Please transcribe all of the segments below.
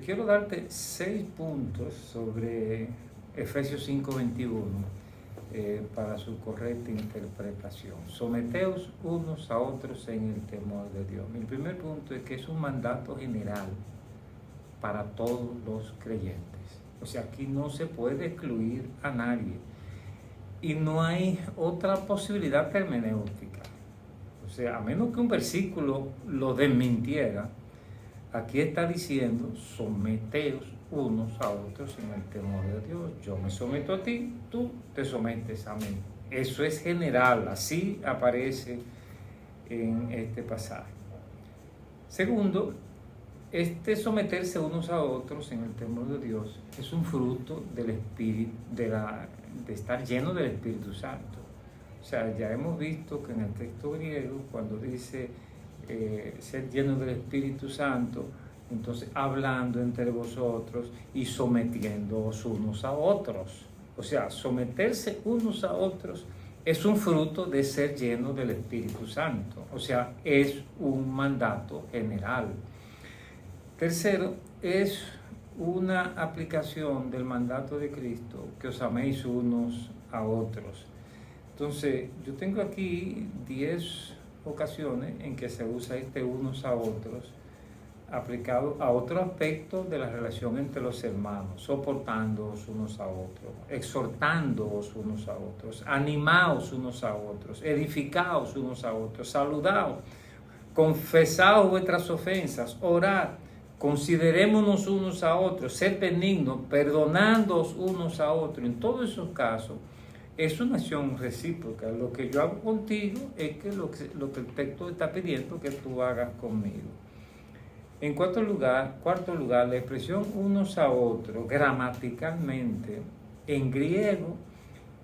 quiero darte 6 puntos sobre Efesios 5:21 para su correcta interpretación. Someteos unos a otros en el temor de Dios. Mi primer punto es que es un mandato general para todos los creyentes. O sea, aquí no se puede excluir a nadie y no hay otra posibilidad hermenéutica. O sea, a menos que un versículo lo desmintiera, aquí está diciendo: someteos unos a otros en el temor de Dios. Yo me someto a ti, tú te sometes a mí. Eso es general, así aparece en este pasaje. Segundo, este someterse unos a otros en el temor de Dios es un fruto del Espíritu, de estar lleno del Espíritu Santo. O sea, ya hemos visto que en el texto griego, cuando dice ser lleno del Espíritu Santo, entonces hablando entre vosotros y sometiéndoos unos a otros. O sea, someterse unos a otros es un fruto de ser lleno del Espíritu Santo. O sea, es un mandato general. Tercero, es una aplicación del mandato de Cristo, que os améis unos a otros. Entonces, yo tengo aquí 10 ocasiones en que se usa este unos a otros aplicado a otro aspecto de la relación entre los hermanos: soportándoos unos a otros, exhortándoos unos a otros, animaos unos a otros, edificaos unos a otros, saludaos, confesaos vuestras ofensas, orad, considerémonos unos a otros, sed benignos, perdonándoos unos a otros. En todos esos casos es una acción recíproca. Lo que yo hago contigo es lo que el texto está pidiendo que tú hagas conmigo. En cuarto lugar, la expresión unos a otros, gramaticalmente, en griego,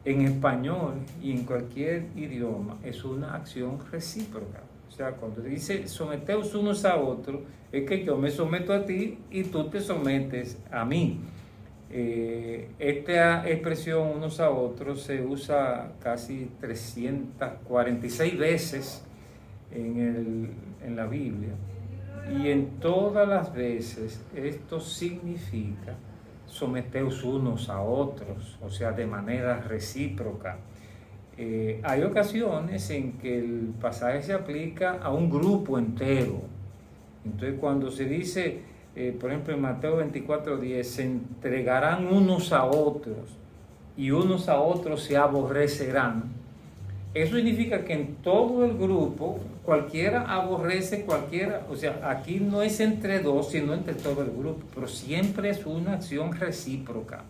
en español y en cualquier idioma, es una acción recíproca. O sea, cuando dice someteos unos a otros, es que yo me someto a ti y tú te sometes a mí. Esta expresión unos a otros se usa casi 346 veces en la Biblia, y en todas las veces esto significa someteos unos a otros, o sea, de manera recíproca. Hay ocasiones en que el pasaje se aplica a un grupo entero. Entonces, cuando se dice, por ejemplo, en Mateo 24:10, se entregarán unos a otros y unos a otros se aborrecerán. Eso significa que en todo el grupo cualquiera aborrece cualquiera. O sea, aquí no es entre dos, sino entre todo el grupo, pero siempre es una acción recíproca.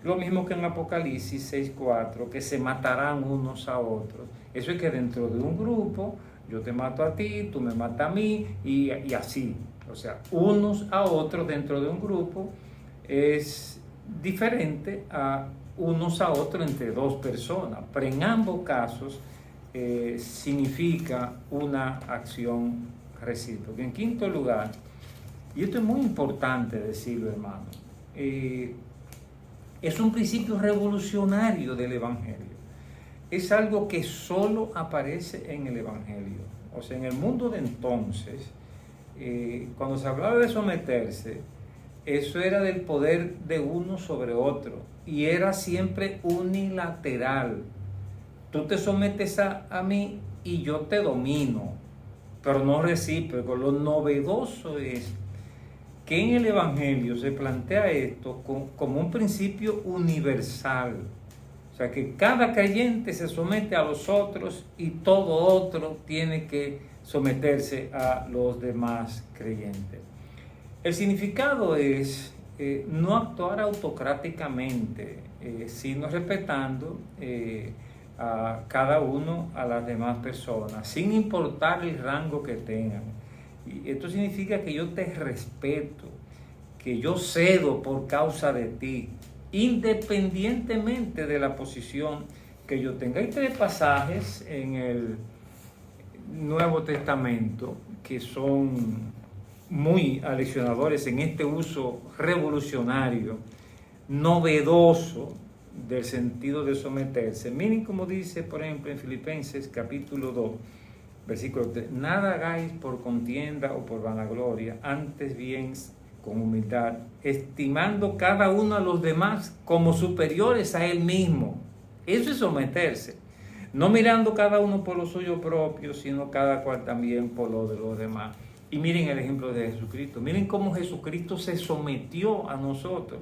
Lo mismo que en Apocalipsis 6:4, que se matarán unos a otros. Eso es que dentro de un grupo, yo te mato a ti, tú me matas a mí, y así. O sea, unos a otros dentro de un grupo es diferente a unos a otros entre dos personas, pero en ambos casos significa una acción recíproca. En quinto lugar, y esto es muy importante decirlo, hermano, es un principio revolucionario del Evangelio. Es algo que solo aparece en el Evangelio. O sea, en el mundo de entonces, cuando se hablaba de someterse, eso era del poder de uno sobre otro y era siempre unilateral. Tú te sometes a mí y yo te domino, pero no recíproco. Lo novedoso es que en el Evangelio se plantea esto como un principio universal. O sea, que cada creyente se somete a los otros y todo otro tiene que someterse a los demás creyentes. El significado es no actuar autocráticamente, sino respetando a cada uno, a las demás personas, sin importar el rango que tengan. Y esto significa que yo te respeto, que yo cedo por causa de ti, independientemente de la posición que yo tenga. Hay 3 pasajes en el Nuevo Testamento que son muy aleccionadores en este uso revolucionario, novedoso del sentido de someterse. Miren cómo dice, por ejemplo, en Filipenses capítulo 2, versículo 3: nada hagáis por contienda o por vanagloria, antes bien con humildad, estimando cada uno a los demás como superiores a él mismo. Eso es someterse. No mirando cada uno por lo suyo propio, sino cada cual también por lo de los demás. Y miren el ejemplo de Jesucristo. Miren cómo Jesucristo se sometió a nosotros.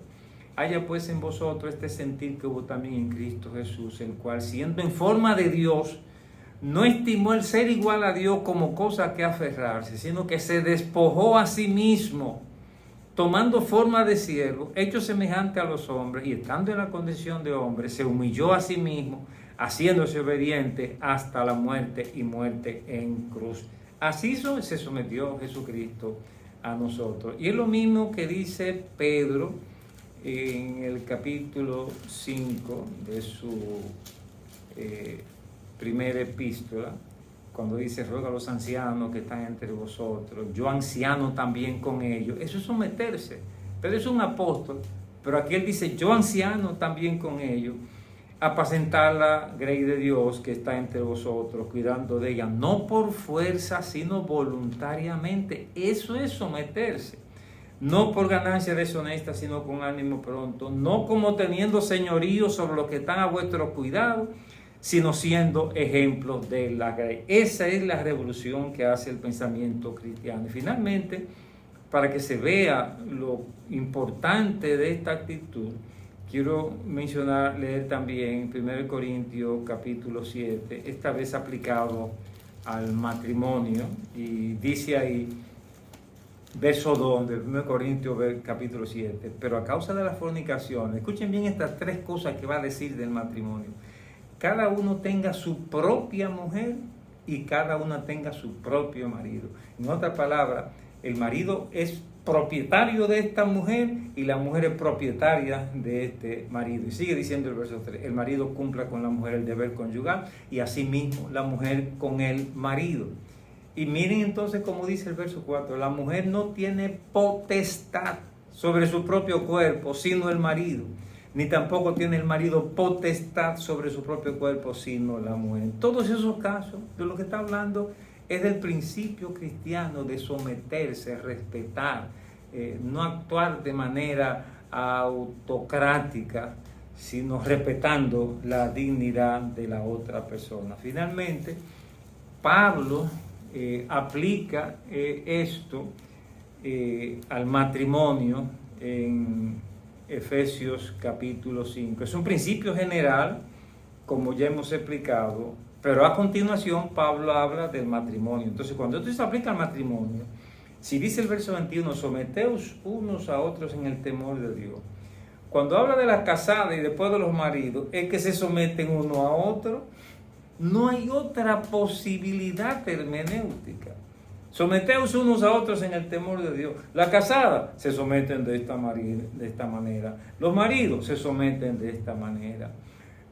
Haya pues en vosotros este sentir que hubo también en Cristo Jesús, el cual siendo en forma de Dios, no estimó el ser igual a Dios como cosa que aferrarse, sino que se despojó a sí mismo, tomando forma de siervo, hecho semejante a los hombres, y estando en la condición de hombre, se humilló a sí mismo, haciéndose obediente hasta la muerte y muerte en cruz. Así se sometió Jesucristo a nosotros. Y es lo mismo que dice Pedro en el capítulo 5 de su primera epístola, cuando dice: ruega a los ancianos que están entre vosotros, yo anciano también con ellos. Eso es someterse. Pedro es un apóstol, pero aquí él dice: yo anciano también con ellos, apacentar la grey de Dios que está entre vosotros, cuidando de ella, no por fuerza, sino voluntariamente. Eso es someterse. No por ganancia deshonesta, sino con ánimo pronto, no como teniendo señorío sobre los que están a vuestro cuidado, sino siendo ejemplos de la grey. Esa es la revolución que hace el pensamiento cristiano. Y finalmente, para que se vea lo importante de esta actitud, quiero leer también 1 Corintios capítulo 7, esta vez aplicado al matrimonio, y dice ahí, verso 2 de 1 Corintios capítulo 7, pero a causa de la fornicación, escuchen bien estas tres cosas que va a decir del matrimonio: cada uno tenga su propia mujer y cada una tenga su propio marido. En otras palabras, el marido es propietario de esta mujer y la mujer es propietaria de este marido. Y sigue diciendo el verso 3, el marido cumpla con la mujer el deber conyugal y asimismo la mujer con el marido. Y miren entonces cómo dice el verso 4, la mujer no tiene potestad sobre su propio cuerpo, sino el marido, ni tampoco tiene el marido potestad sobre su propio cuerpo, sino la mujer. En todos esos casos, de lo que está hablando es del principio cristiano de someterse, respetar, no actuar de manera autocrática, sino respetando la dignidad de la otra persona. Finalmente, Pablo aplica esto al matrimonio en Efesios capítulo 5. Es un principio general, como ya hemos explicado, pero a continuación Pablo habla del matrimonio. Entonces, cuando esto se aplica al matrimonio, si dice el verso 21, someteos unos a otros en el temor de Dios. Cuando habla de la casada y después de los maridos, es que se someten uno a otro. No hay otra posibilidad hermenéutica. Someteos unos a otros en el temor de Dios. La casada se someten de esta manera. Los maridos se someten de esta manera.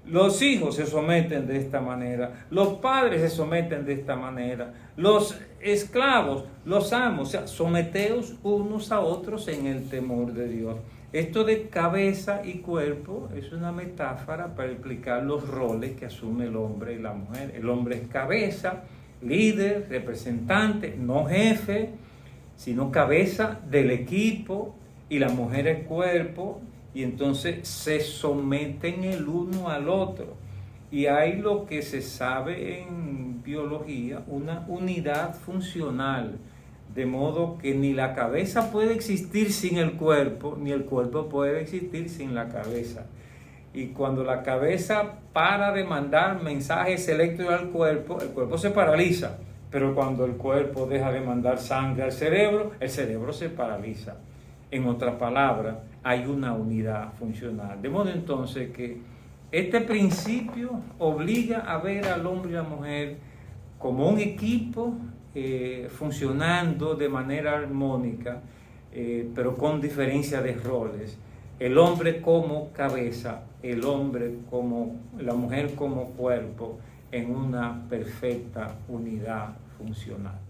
Los hijos se someten de esta manera. Los padres se someten de esta manera. Los esclavos, los amos. O sea, someteos unos a otros en el temor de Dios. Esto de cabeza y cuerpo es una metáfora para explicar los roles que asume el hombre y la mujer. El hombre es cabeza, líder, representante, no jefe, sino cabeza del equipo, y la mujer es cuerpo, y entonces se someten el uno al otro. Y hay lo que se sabe en biología, una unidad funcional, de modo que ni la cabeza puede existir sin el cuerpo, ni el cuerpo puede existir sin la cabeza. Y cuando la cabeza para de mandar mensajes eléctricos al cuerpo, el cuerpo se paraliza. Pero cuando el cuerpo deja de mandar sangre al cerebro, el cerebro se paraliza. En otras palabras, hay una unidad funcional. De modo entonces que este principio obliga a ver al hombre y a la mujer como un equipo funcionando de manera armónica, pero con diferencia de roles. El hombre como cabeza, la mujer como cuerpo, en una perfecta unidad funcional.